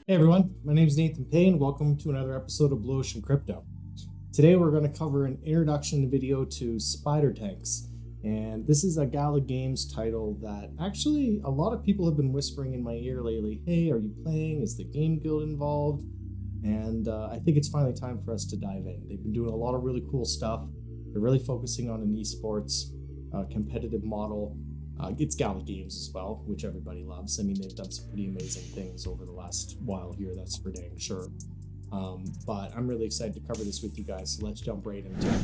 Hey everyone, my name is Nathan Payne. Welcome to another episode of Blu Ocean Crypto. Today we're going to cover an introduction video to Spider Tanks. And this is a Gala Games title that actually a lot of people have been whispering in my ear lately. Hey, are you playing? Is the Game Guild involved? And I think it's finally time for us to dive in. They've been doing a lot of really cool stuff. They're really focusing on an esports competitive model. It's Gala Games as well, which everybody loves. I mean, they've done some pretty amazing things over the last while here, that's for dang sure. But I'm really excited to cover this with you guys, so let's jump right into it.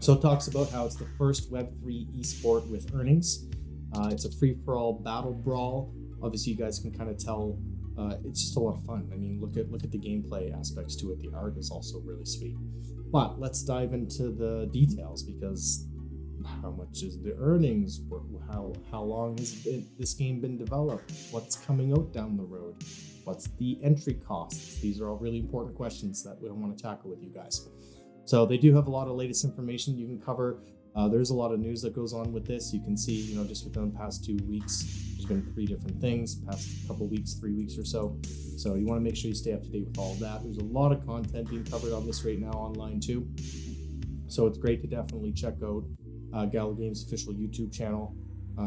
So it talks about how it's the first Web3 esport with earnings. It's a free-for-all battle brawl. Obviously, you guys can kind of tell it's just a lot of fun. I mean, look at the gameplay aspects to it. The art is also really sweet. But let's dive into the details, because how much is the earnings? How long has this game been developed? What's coming out down the road? What's the entry costs? These are all really important questions that we want to tackle with you guys. So they do have a lot of latest information you can cover. There's a lot of news that goes on with this. You can see, just within the past 2 weeks, there's been 3 different things, past couple weeks, 3 weeks or so. So you want to make sure you stay up to date with all of that. There's a lot of content being covered on this right now online too. So it's great to definitely check out Gala Games' official YouTube channel,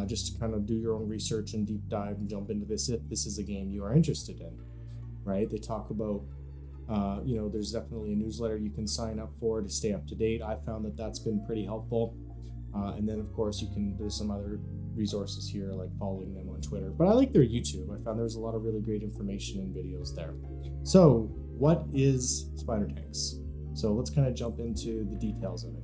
just to kind of do your own research and deep dive and jump into this if this is a game you are interested in, right? They talk about, there's definitely a newsletter you can sign up for to stay up to date. I found that that's been pretty helpful. And then of course there's some other resources here, like following them on Twitter, but I like their YouTube. I found there's a lot of really great information and videos there. So what is Spider Tanks? So let's kind of jump into the details of it.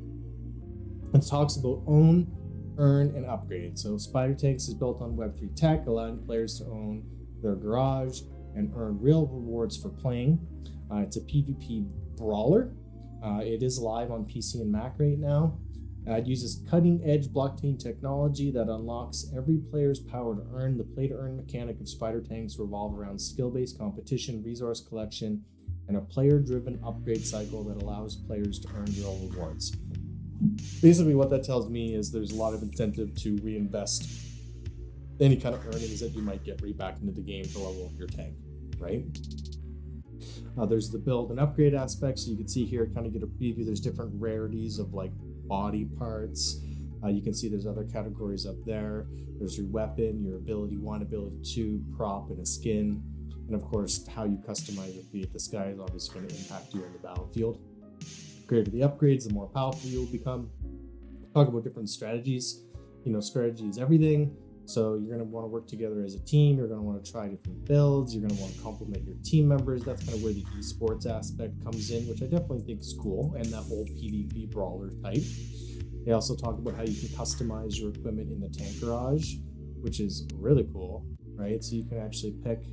It talks about own, earn, and upgrade. So Spider Tanks is built on Web3 tech, allowing players to own their garage and earn real rewards for playing. It's a PvP brawler. It is live on PC and Mac right now. It uses cutting-edge blockchain technology that unlocks every player's power to earn. The play-to-earn mechanic of Spider Tanks revolve around skill-based competition, resource collection, and a player-driven upgrade cycle that allows players to earn real rewards. Basically, what that tells me is there's a lot of incentive to reinvest any kind of earnings that you might get right back into the game to level up your tank, right? There's the build and upgrade aspect. So you can see here, kind of get a preview. There's different rarities of like body parts. You can see there's other categories up there. There's your weapon, your ability 1, ability 2, prop, and a skin. And of course, how you customize it, be it the sky, is obviously going to impact you on the battlefield. The greater the upgrades, the more powerful you will become. Talk about different strategies. Strategy is everything. So you're going to want to work together as a team. You're going to want to try different builds. You're going to want to complement your team members. That's kind of where the esports aspect comes in, which I definitely think is cool, and that whole PvP brawler type. They also talk about how you can customize your equipment in the tank garage, which is really cool, right? So you can actually pick,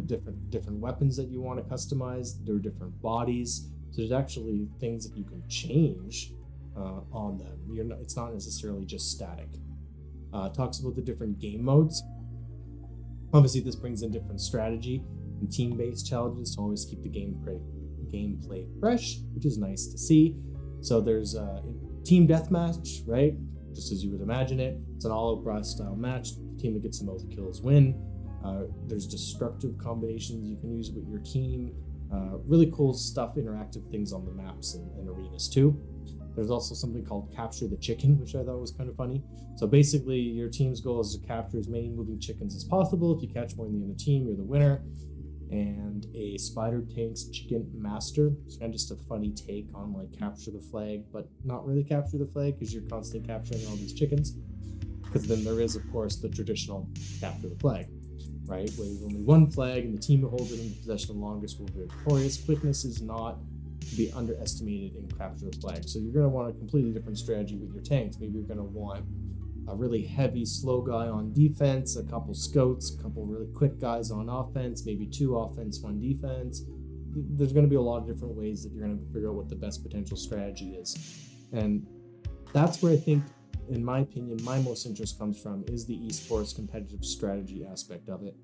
different weapons that you want to customize. There are different bodies. So there's actually things that you can change on them. It's not necessarily just static. Talks about the different game modes. Obviously, this brings in different strategy and team-based challenges to always keep the gameplay fresh, which is nice to see. So there's a team deathmatch, right? Just as you would imagine it. It's an all-out brawl style match. The team that gets the most kills win. There's destructive combinations you can use with your team. Really cool stuff, interactive things on the maps and arenas too. There's also something called Capture the Chicken, which I thought was kind of funny. So basically, your team's goal is to capture as many moving chickens as possible. If you catch more than the other team, you're the winner. And a Spider Tanks Chicken Master. It's kind of just a funny take on like capture the flag, but not really capture the flag, because you're constantly capturing all these chickens. Because then there is, of course, the traditional capture the flag, right? Where there's only one flag and the team that holds it in possession the longest will be victorious. Quickness is not to be underestimated in capture the flag. So you're going to want a completely different strategy with your tanks. Maybe you're going to want a really heavy, slow guy on defense, a couple scouts, a couple really quick guys on offense, maybe 2 offense, 1 defense. There's going to be a lot of different ways that you're going to figure out what the best potential strategy is. And that's where I think, in my opinion, my most interest comes from, is the esports competitive strategy aspect of it.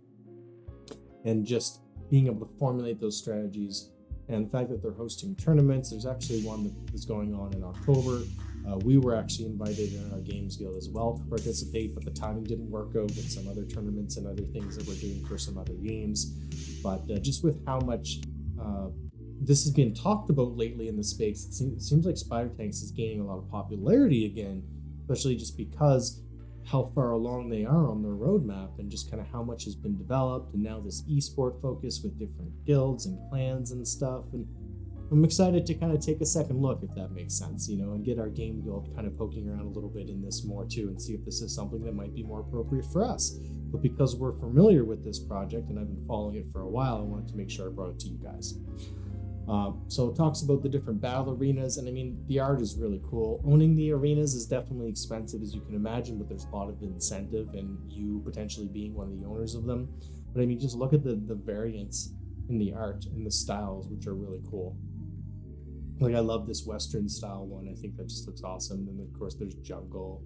And just being able to formulate those strategies, and the fact that they're hosting tournaments. There's actually one that is going on in October We were actually invited in our games guild as well to participate, but the timing didn't work out with some other tournaments and other things that we're doing for some other games. But just with how much this has been talked about lately in the space, it seems like Spider Tanks is gaining a lot of popularity again, especially just because how far along they are on their roadmap and just kind of how much has been developed, and now this e-sport focus with different guilds and clans and stuff. And I'm excited to kind of take a second look, if that makes sense, and get our game guild kind of poking around a little bit in this more too, and see if this is something that might be more appropriate for us. But because we're familiar with this project and I've been following it for a while, I wanted to make sure I brought it to you guys. So it talks about the different battle arenas, and I mean, the art is really cool. Owning the arenas is definitely expensive, as you can imagine, but there's a lot of incentive in you potentially being one of the owners of them. But I mean, just look at the variance in the art and the styles, which are really cool. Like, I love this Western style one. I think that just looks awesome. And of course there's jungle,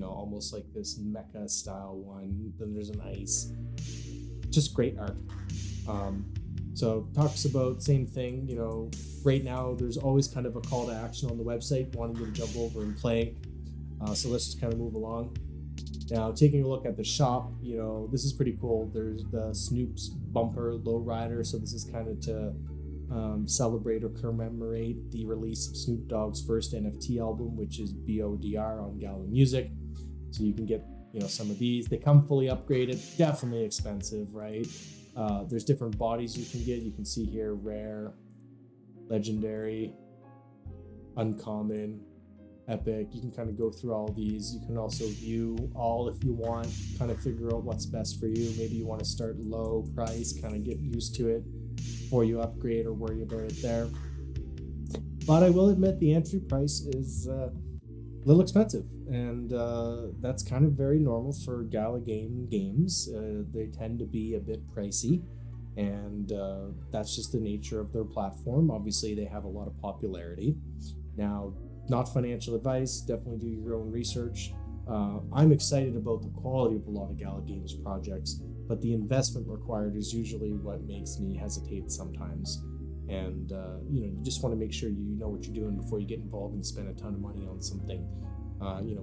almost like this mecha style one. Then there's an ice, just great art. So talks about same thing, right now there's always kind of a call to action on the website wanting you to jump over and play. So let's just kind of move along. Now, taking a look at the shop, this is pretty cool. There's the Snoop's bumper lowrider. So this is kind of to celebrate or commemorate the release of Snoop Dogg's first NFT album, which is BODR on Gala Music. So you can get, some of these. They come fully upgraded, definitely expensive, right? There's different bodies you can get. You can see here rare, legendary, uncommon, epic. You can kind of go through all these. You can also view all if you want, kind of figure out what's best for you. Maybe you want to start low price, kind of get used to it before you upgrade or worry about it there. But I will admit the entry price is a little expensive, and that's kind of very normal for Gala games. They tend to be a bit pricey, and that's just the nature of their platform. Obviously, they have a lot of popularity. Now, not financial advice, definitely do your own research. I'm excited about the quality of a lot of Gala Games projects, but the investment required is usually what makes me hesitate sometimes. And you just want to make sure you know what you're doing before you get involved and spend a ton of money on something.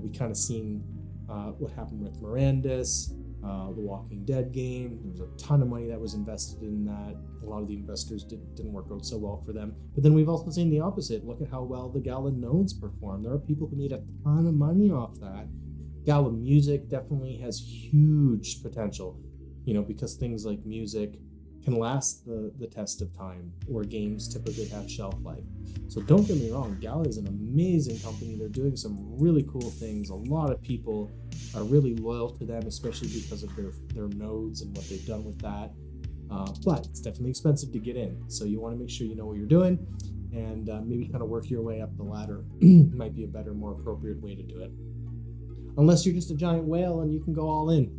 We kind of seen what happened with Mirandus, the Walking Dead game. There was a ton of money that was invested in that. A lot of the investors didn't work out so well for them. But then we've also seen the opposite. Look at how well the Gala nodes perform. There are people who made a ton of money off that. Gala music definitely has huge potential, because things like music can last the test of time, or games typically have shelf life. So don't get me wrong, Gala is an amazing company. They're doing some really cool things. A lot of people are really loyal to them, especially because of their nodes and what they've done with that. But it's definitely expensive to get in. So you want to make sure you know what you're doing, and maybe kind of work your way up the ladder. Might be a better, more appropriate way to do it. Unless you're just a giant whale and you can go all in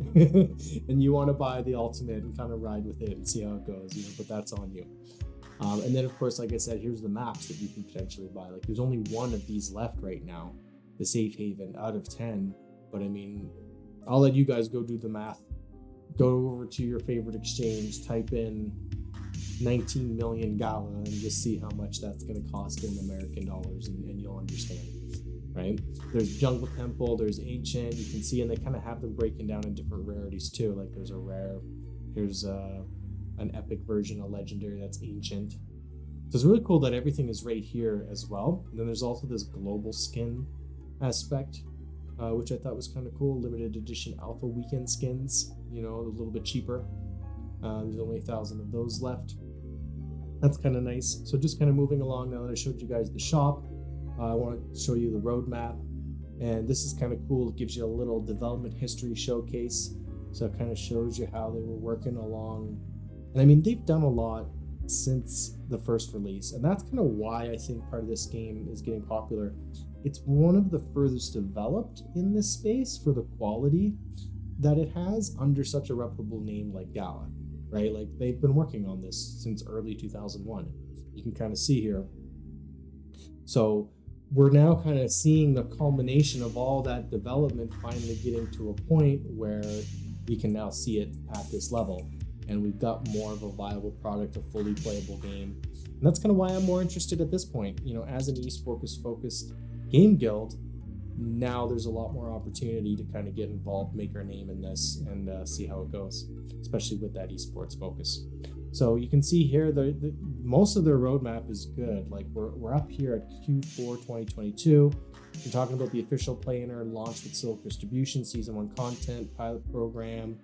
and you want to buy the ultimate and kind of ride with it and see how it goes, but that's on you. And then, of course, like I said, here's the maps that you can potentially buy. Like, there's only one of these left right now, the Safe Haven, out of 10. But I mean, I'll let you guys go do the math. Go over to your favorite exchange, type in 19 million Gala, and just see how much that's going to cost in American dollars, and you'll understand. Right? There's Jungle Temple, there's Ancient, you can see, and they kind of have them breaking down in different rarities too. Like, there's a rare, here's an epic version, a legendary, that's Ancient. So it's really cool that everything is right here as well. And then there's also this global skin aspect, which I thought was kind of cool. Limited edition alpha weekend skins, a little bit cheaper. There's only 1,000 of those left. That's kind of nice. So just kind of moving along now that I showed you guys the shop. I want to show you the roadmap, and this is kind of cool. It gives you a little development history showcase, so it kind of shows you how they were working along. And I mean, they've done a lot since the first release, and that's kind of why I think part of this game is getting popular. It's one of the furthest developed in this space for the quality that it has under such a reputable name like Gala, right? Like, they've been working on this since early 2001. You can kind of see here. So we're now kind of seeing the culmination of all that development finally getting to a point where we can now see it at this level, and we've got more of a viable product, a fully playable game. And that's kind of why I'm more interested at this point. As an esports focused game guild, now there's a lot more opportunity to kind of get involved, make our name in this, and see how it goes, especially with that esports focus. So you can see here the most of their roadmap is good. Like we're up here at Q4 2022. We're talking about the official planner launch with Silk Distribution, Season 1 content, pilot program,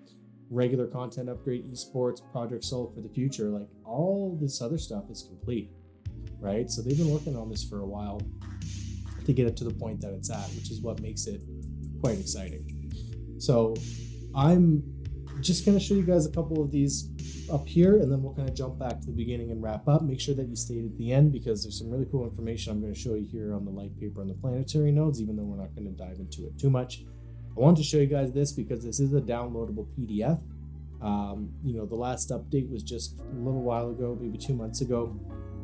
regular content upgrade, esports, Project Soul for the future. Like all this other stuff is complete, right? So they've been working on this for a while to get it to the point that it's at, which is what makes it quite exciting. So I'm just going to show you guys a couple of these up here, and then we'll kind of jump back to the beginning and wrap up. Make sure that you stay at the end, because there's some really cool information I'm going to show you here on the Lite paper and the Planetary nodes, even though we're not going to dive into it too much. I want to show you guys this because this is a downloadable PDF. The last update was just a little while ago, maybe 2 months ago.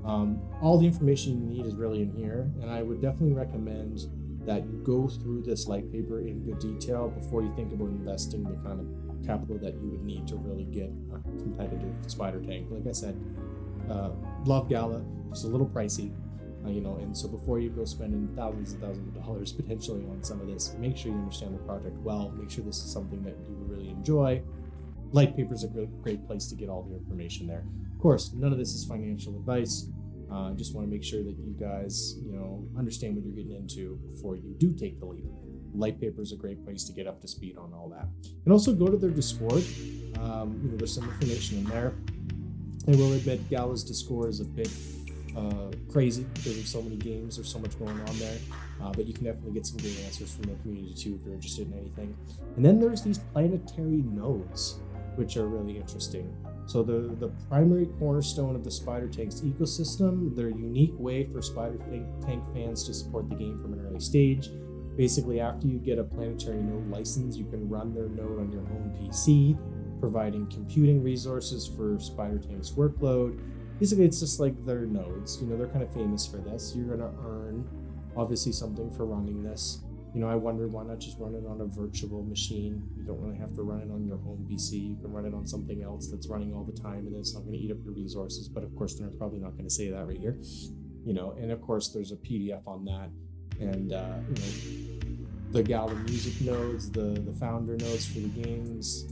All the information you need is really in here, and I would definitely recommend that you go through this Lite paper in good detail before you think about investing the kind of capital that you would need to really get a competitive spider tank. Like I said, love Gala, just a little pricey, and so before you go spending thousands and thousands of dollars potentially on some of this, make sure you understand the project well, make sure this is something that you really enjoy. Lite paper is a great place to get all the information there. Of course, none of this is financial advice. Just want to make sure that you guys, understand what you're getting into before you do take the leap. Lite paper is a great place to get up to speed on all that. And also go to their Discord. There's some information in there. I will admit Gala's Discord is a bit crazy because of so many games. There's so much going on there. But you can definitely get some great answers from the community too if you're interested in anything. And then there's these planetary nodes, which are really interesting. So the primary cornerstone of the Spider Tank's ecosystem, they're a unique way for Spider Tank fans to support the game from an early stage. Basically, after you get a Planetary node license, you can run their node on your home PC, providing computing resources for Spider Tank's workload. Basically, it's just like their nodes. They're kind of famous for this. You're going to earn, obviously, something for running this. I wonder why not just run it on a virtual machine. You don't really have to run it on your home PC. You can run it on something else that's running all the time, and it's not going to eat up your resources. But of course, they're probably not going to say that right here. And of course, there's a PDF on that. And, the Gala music nodes, the founder nodes for the games,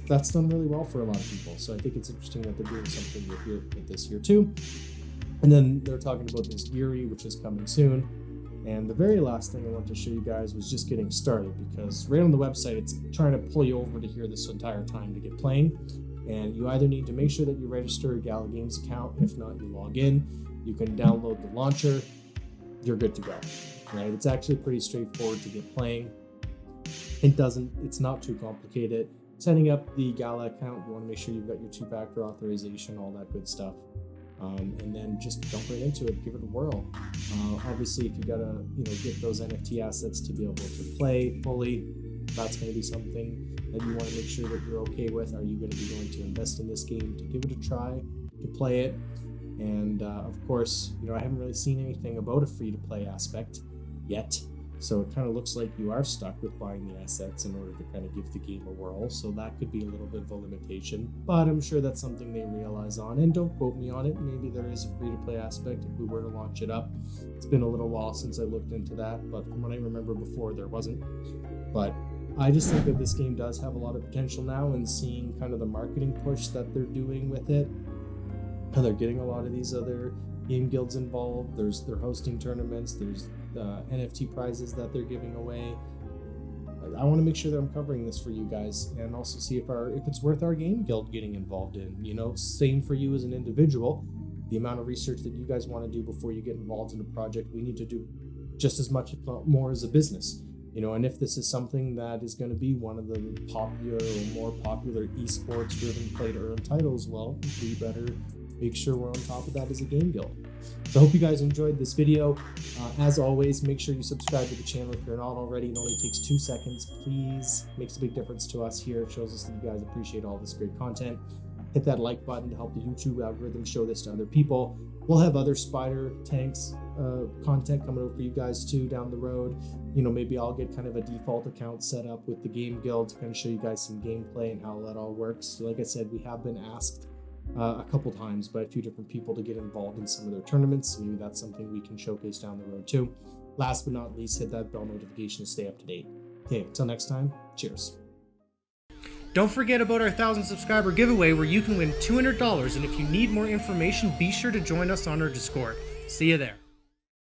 that's done really well for a lot of people. So I think it's interesting that they're doing something with this here too. And then they're talking about this Geary, which is coming soon. And the very last thing I want to show you guys was just getting started, because right on the website, it's trying to pull you over to here this entire time to get playing. And you either need to make sure that you register a Gala Games account. If not, you log in. You can download the launcher. You're good to go. Right? It's actually pretty straightforward to get playing. It's not too complicated. Setting up the Gala account, you want to make sure you've got your 2-factor authorization, all that good stuff. And then just jump right into it, give it a whirl. Obviously, if you gotta, get those NFT assets to be able to play fully, that's going to be something that you want to make sure that you're okay with. Are you going to be willing to invest in this game to give it a try, to play it? And of course, I haven't really seen anything about a free-to-play aspect yet. So it kind of looks like you are stuck with buying the assets in order to kind of give the game a whirl. So that could be a little bit of a limitation, but I'm sure that's something they realize on. And don't quote me on it. Maybe there is a free-to-play aspect if we were to launch it up. It's been a little while since I looked into that, but from what I remember before, there wasn't. But I just think that this game does have a lot of potential now, and seeing kind of the marketing push that they're doing with it. They're getting a lot of these other game guilds involved. They're hosting tournaments. There's NFT prizes that they're giving away. I want to make sure that I'm covering this for you guys, and also see if it's worth our game guild getting involved in. Same for you as an individual. The amount of research that you guys want to do before you get involved in a project, we need to do just as much, if not more, as a business. And if this is something that is going to be one of the popular or more popular esports driven play to earn titles, well, we better make sure we're on top of that as a game guild. So I hope you guys enjoyed this video. As always, make sure you subscribe to the channel if you're not already. It only takes 2 seconds. Please, makes a big difference to us here. It shows us that you guys appreciate all this great content. Hit that like button to help the YouTube algorithm show this to other people. We'll have other Spider Tanks content coming over for you guys too down the road. Maybe I'll get kind of a default account set up with the Game Guild to kind of show you guys some gameplay and how that all works. Like I said, we have been asked a couple times by a few different people to get involved in some of their tournaments. Maybe that's something we can showcase down the road too. Last but not least, hit that bell notification to stay up to date. Okay, until next time, cheers. Don't forget about our 1,000 subscriber giveaway where you can win $200, and if you need more information, be sure to join us on our Discord. See you there.